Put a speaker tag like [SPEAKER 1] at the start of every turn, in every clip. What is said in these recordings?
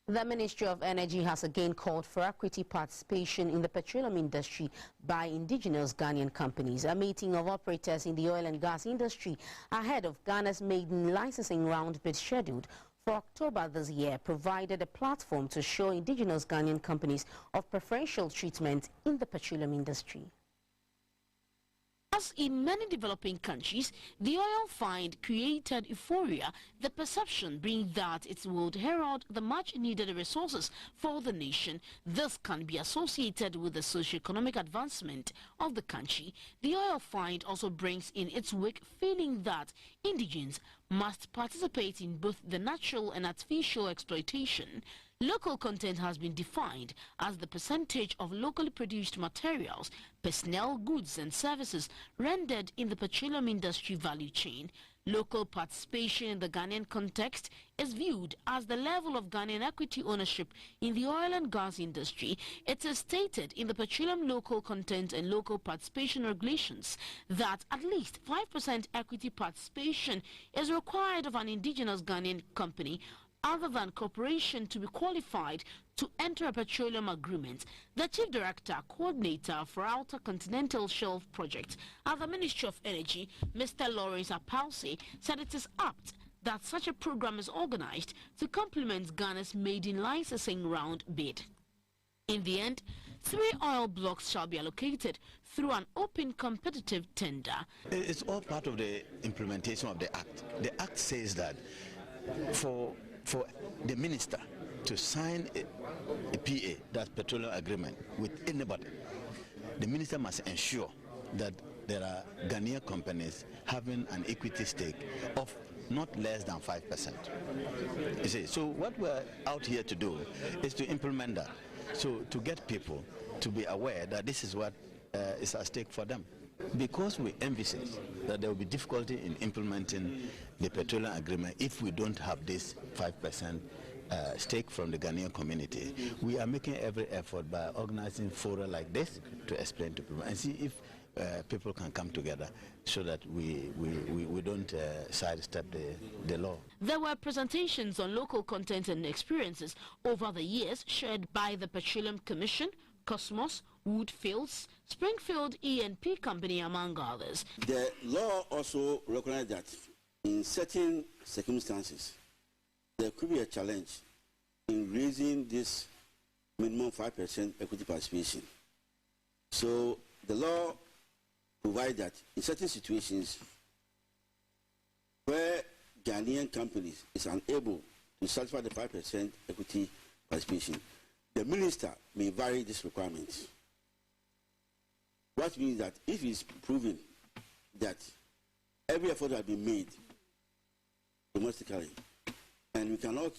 [SPEAKER 1] The Ministry of Energy has again called for equity participation in the petroleum industry by indigenous Ghanaian companies. A meeting of operators in the oil and gas industry ahead of Ghana's maiden licensing round bid scheduled for October this year provided a platform to show indigenous Ghanaian companies of preferential treatment in the petroleum industry.
[SPEAKER 2] As in many developing countries, the oil find created euphoria, the perception being that it would herald the much-needed resources for the nation. This can be associated with the socio-economic advancement of the country. The oil find also brings in its wake feeling that indigenes must participate in both the natural and artificial exploitation. Local content has been defined as the percentage of locally produced materials, personnel, goods and services rendered in the petroleum industry value chain. Local participation in the Ghanaian context is viewed as the level of Ghanaian equity ownership in the oil and gas industry. It is stated in the Petroleum Local Content and Local Participation Regulations that at least 5% equity participation is required of an indigenous Ghanaian company other than corporation to be qualified to enter a petroleum agreement. The Chief Director Coordinator for Outer Continental Shelf Project at the Ministry of Energy, Mr. Lawrence Apalse, said it is apt that such a program is organized to complement Ghana's maiden licensing round bid. In the end, 3 oil blocks shall be allocated through an open competitive tender.
[SPEAKER 3] It's all part of the implementation of the Act. The Act says that for the minister to sign a PA, that's petroleum agreement, with anybody, the minister must ensure that there are Ghanaian companies having an equity stake of not less than 5%. You see, so what we're out here to do is to implement that, so to get people to be aware that this is what is at stake for them. Because we envisage that there will be difficulty in implementing the petroleum agreement if we don't have this 5% stake from the Ghanaian community, we are making every effort by organizing fora like this to explain to people and see if people can come together so that we don't sidestep the law.
[SPEAKER 2] There were presentations on local content and experiences over the years shared by the Petroleum Commission, Cosmos, Woodfields, Springfield E&P Company, among others.
[SPEAKER 4] The law also recognizes that in certain circumstances, there could be a challenge in raising this minimum 5% equity participation. So the law provides that in certain situations where Ghanaian companies is unable to satisfy the 5% equity participation, the minister may vary this requirement. What means that if it's proven that every effort has been made domestically and we cannot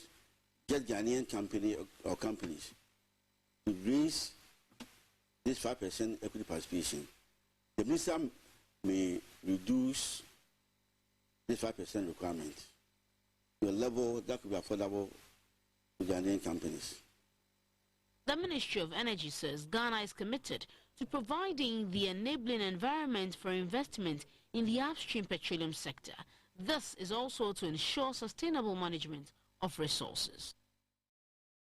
[SPEAKER 4] get Ghanaian company or companies to raise this 5% equity participation, the minister may reduce this 5% requirement to a level that could be affordable to Ghanaian companies.
[SPEAKER 2] The Ministry of Energy says Ghana is committed to providing the enabling environment for investment in the upstream petroleum sector. This is also to ensure sustainable management of resources.